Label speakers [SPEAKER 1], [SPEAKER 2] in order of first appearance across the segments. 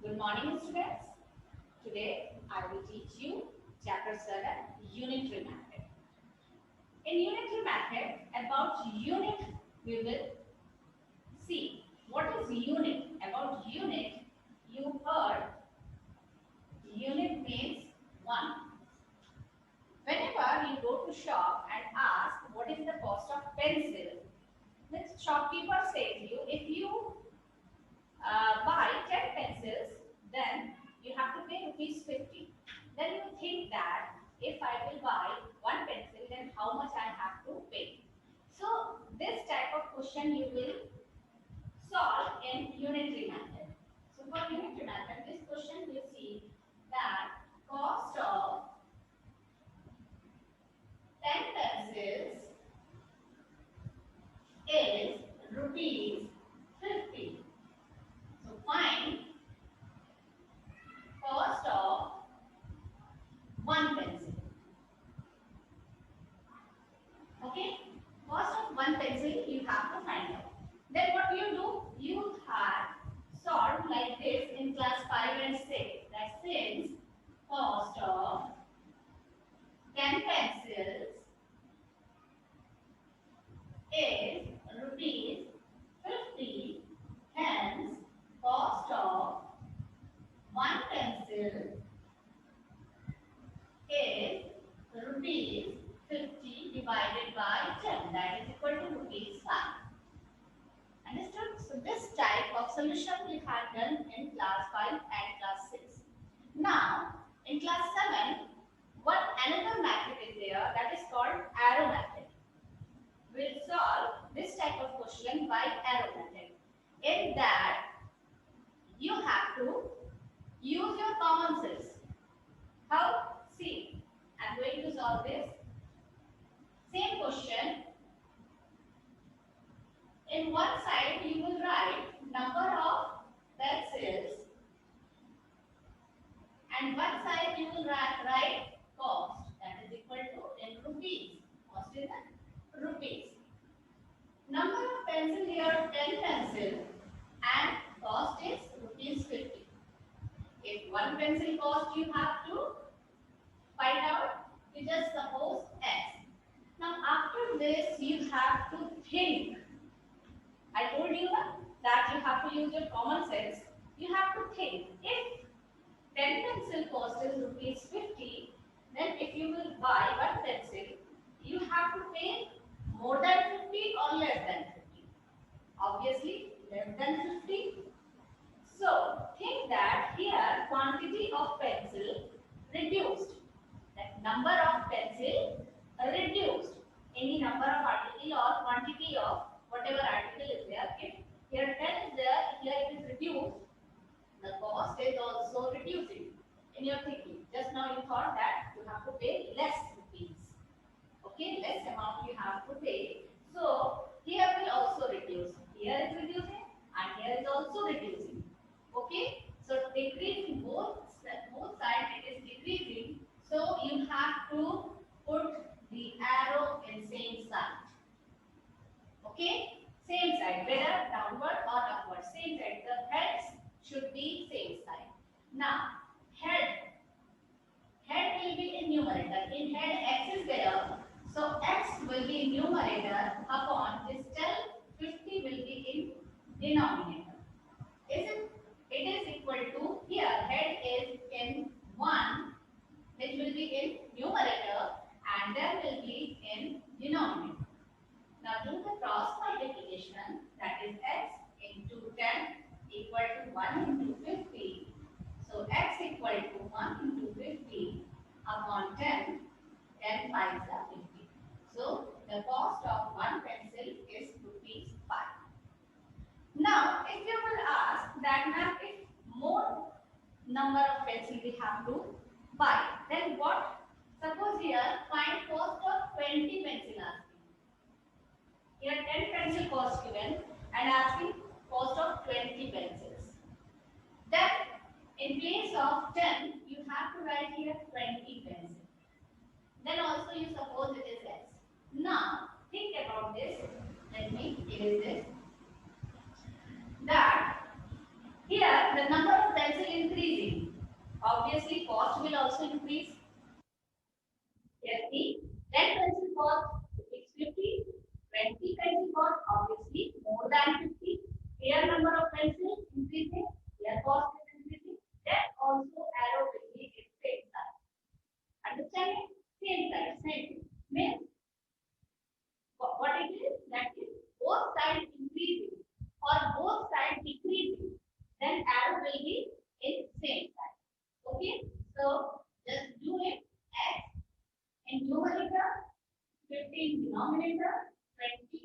[SPEAKER 1] Good morning, students. Today I will teach you chapter 7 unitary method. In unitary method, about unit we will see. What is unit? About unit, you heard unit means one. Whenever you go to shop and ask what is the cost of pencil, the shopkeeper says you, if you buy 10 pencils, then you have to pay rupees 50. Then you think that if I will buy one pencil, then how much I have to pay. So this type of question you will solve in unitary method. So for unitary method, this question you see that cost of 10 pencils is rupees 50. So find cost of one pencil. Okay, cost of one pencil you have to find out. Then what you do? You have solved like this in class 5 and 6. That since cost of 10 pencils is rupees 50, hence cost of one pencil is rupees 50 divided by 10, that is equal to rupees 5. Understood? So this type of solution we had done in class 5 and class 6. Now in class 7, another method is there, that is called arrow method. We'll solve this type of question by arrow method. In that you have to use your common sense. How? See, I'm going to solve this. Same question. In one side you will write number of pencils and one side you will write cost, that is equal to in rupees. Cost is in rupees. Number of pencil here 10 pencil and cost is rupees 50. If one pencil cost you have to find out, you just suppose x. Now after this you have to think. I told you that you have to use your common sense. You have to think. If 10 pencil cost is rupees 50, then if you will buy one pencil, you have to pay more than 50 or less than 50. Obviously less than 50. So think that here quantity of pencil reduced. That number of pencil reduced. Any number of article or quantity of whatever article is there. If here 10 is there, here it is reduced. The cost is also reducing in your thinking. Just now you thought that you have to pay less rupees. Okay, less amount you have to pay. So here will also reduce. Here is reducing and here is also reducing. Okay, so decreasing both sides it is decreasing. So you have to put the arrow in same side. Okay, same side, whether downward or upward, same side. The heads should be same side. Now head will be in numerator. In head x is there, so x will be in numerator upon this 50 will be in denominator. It is equal to, here head is in 1, which will be in numerator, and there will be in denominator. Now do the cross multiplication, that is x into 10 equal to 1 into 50. So x equal to 1 into 50 upon 10, 10 5 is 50. So the cost of one pencil is rupees 5. Now if you will ask that ma'am, if more number of pencil we have to buy, then what? Suppose here find cost of 20 pencil asking. Here 10 pencil cost given and asking cost of 20 pencils. Then in place of 10 you have to write here 20 pencils. Then also you suppose it is x. Now think about this. Let me erase this. That here the number of pencil in obviously cost will also increase. Yes, the 10 pencil cost is 50, 20 pencil cost obviously more than 50. Here number of pencils increasing, here cost is increasing. Then also arrow will be its same size. Understand it? Same size, same thing. Means what it is? That is both sides increasing or both sides decreasing. Then arrow will be in same size. Okay? So just do it as in numerator, 15 denominator, 28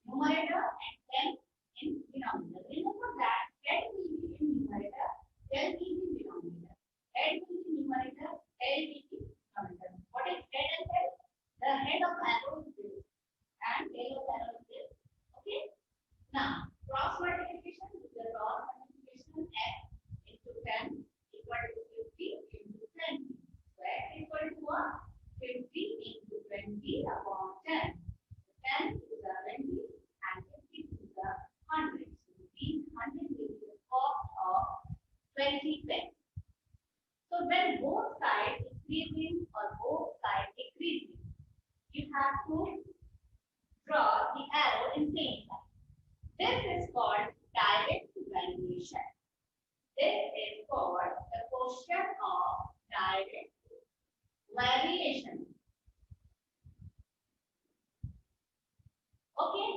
[SPEAKER 1] numerator, and 10 in denominator. Remember that 10 will be in numerator, 10 will be denominator. 8 will be numerator, 8 will be denominator. What is 8 and 10? The head of arrow is this, and tail of arrow is this. Okay? Now, cross multiplication is the cross multiplication x into 10 equal to 50 into 20. So x equal to what? 50 into 20 upon 10. 10 to the 20 and 50 to the 100. So these 100 will be the cost of 20 pence. So when both sides increasing or both sides decreasing, you have to draw the arrow in same side. This is called direct valuation. This is called the question of direct variation. Okay.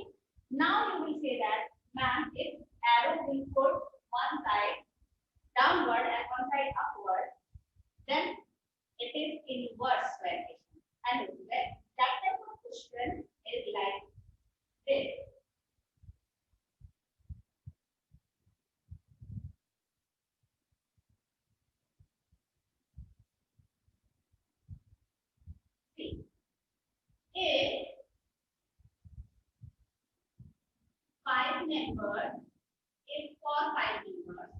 [SPEAKER 1] Now you will say that, ma'am, if arrow will put one side downward and one side upward, then it is inverse variation. And that type of question is like this. See, if 5 members, if for 5 members,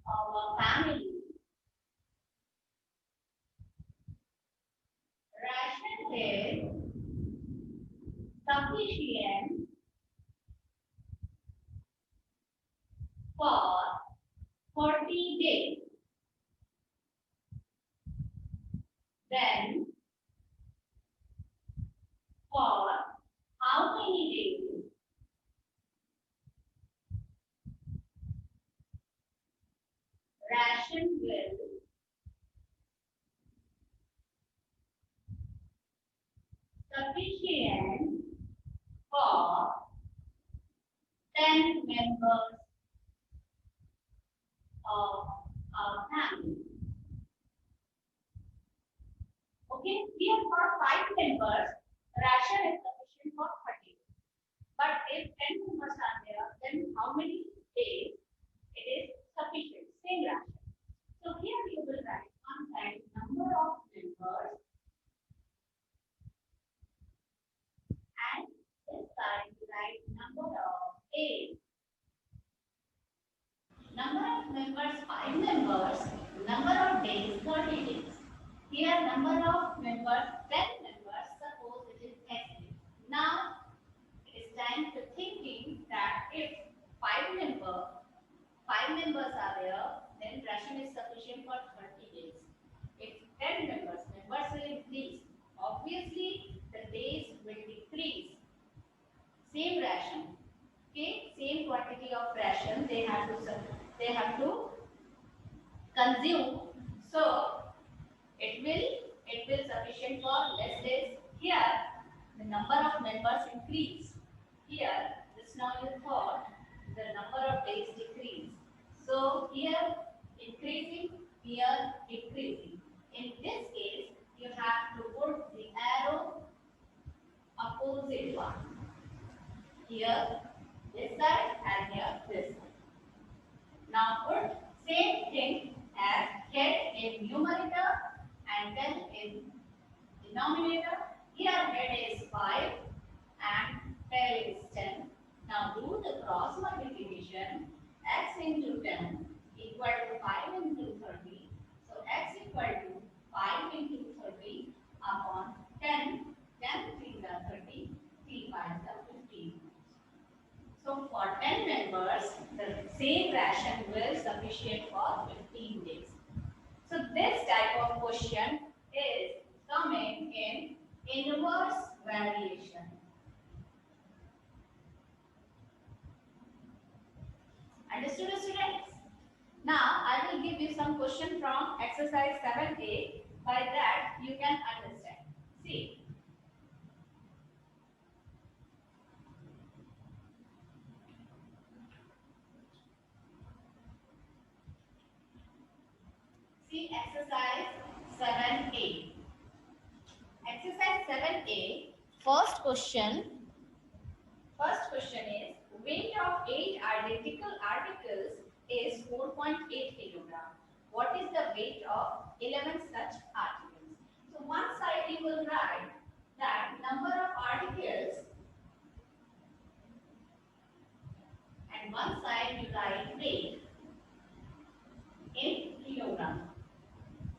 [SPEAKER 1] of a family, ration is sufficient for 40 days, then for how many days ration will sufficient for 10 members of our family. Okay, here for 5 members, ration is sufficient for 30. But if 10 members are there, then how many days it is sufficient? Same ration. So here you will write one side number of members and this side you write number of days. Number of members 5 members, number of days 30 days. Here number of members 10 members, suppose it is x. Now it is time to thinking that if 5 members are there, then ration is sufficient for 30 days. If 10 members will increase. Obviously, the days will decrease. Same ration, okay, same quantity of ration they have to consume. So it will sufficient for less days. Here the number of members increase. Here just now you thought the number of days decrease. So here increasing, here decreasing. In this case you have to put the arrow opposite one. Here this side and here this side. Now put same thing as head in numerator and then in denominator. Here head is 5 and tail is 10. Now do the cross multiplication. X into 10 equal to 5 into 30. So x equal to 5 into 30 upon 10. 10 3 is 30, 3 5 is 15. So for 10 members, members, the same ration will sufficient for 15 days. So this type of question is coming in inverse variation. Understood, students? Now I will give you some question from exercise 7a. By that you can understand. See. See exercise 7a. Exercise 7a. First question is weight of 8 identical articles is 4.8 kilogram. What is the weight of 11 such articles? So one side you will write that number of articles and one side you write weight in kilogram.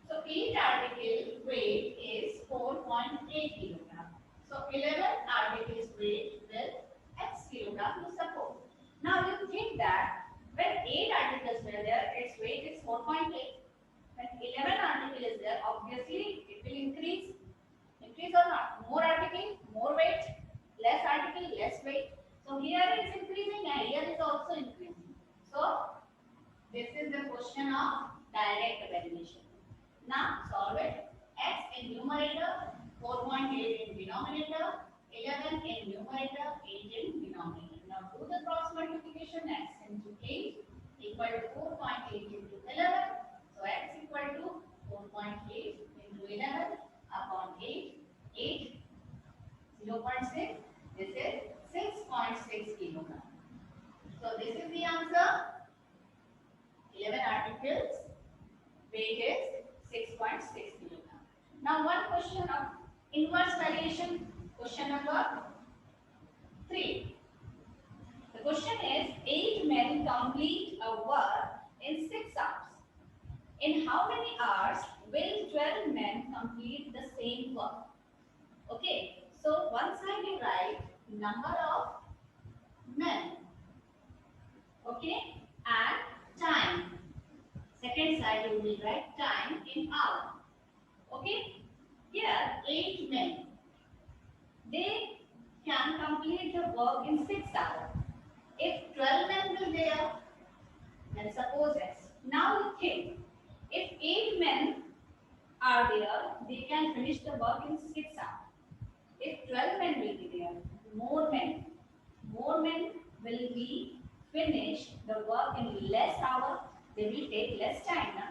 [SPEAKER 1] So each article weight is 4.8 kilogram. So 11 articles weight will x kilogram to suppose. Now you think that when 8 articles were there, its weight is 4.8. When 11 article is there, obviously it will increase. Increase or not? More article, more weight. Less article, less weight. So here it is increasing and here is also increasing. So this is the question of direct variation. Now solve it. X in numerator, 4.8 in denominator, 11 in numerator, 8 in denominator. Now do the cross multiplication. X into 8 equal to 4.8 into 11. So x equal to 4.8 into 11 upon 8. 8, 0.6. This is 6.6 kilogram. So this is the answer. 11 articles. Weight is 6.6 kilogram. Now one question of inverse variation. Question number 3. The question is 8 men complete a work in 6 hours. In how many hours will 12 men complete the same work? Okay, so one side you write number of men, okay, and time. Second side you will write time in hour. Okay, here 8 men. They can complete the work in 6 hours. If 12 men will there, then suppose X. Now you think, if 8 men are there, they can finish the work in 6 hours. If 12 men will be there, more men will be finish the work in less hour. They will take less time. Na?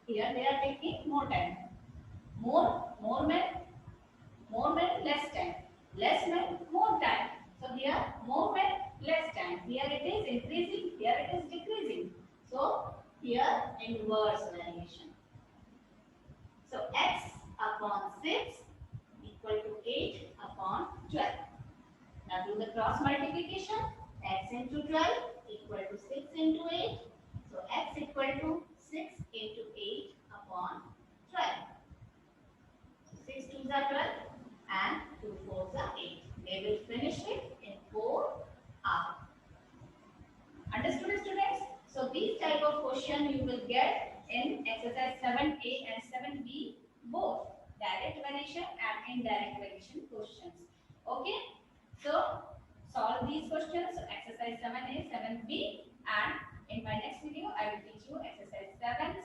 [SPEAKER 1] Here they are taking more time. More men, less time. Less men, more time. So here more men, less time. Here it is increasing, here it is decreasing. So here inverse variation. So x upon 6 equal to 8 upon 12. Now do the cross multiplication. X into 12 equal to 6 into 8. So x equal to 6 into 8 upon 12. So 6 2s are 12 and 2 4s are 8. They will finish it in 4 hours. Understood, students? So these type of question you will get in exercise 7a and 7b, both direct variation and indirect variation questions. Okay, so solve these questions. So exercise 7a, 7b, and in my next video I will teach you exercise 7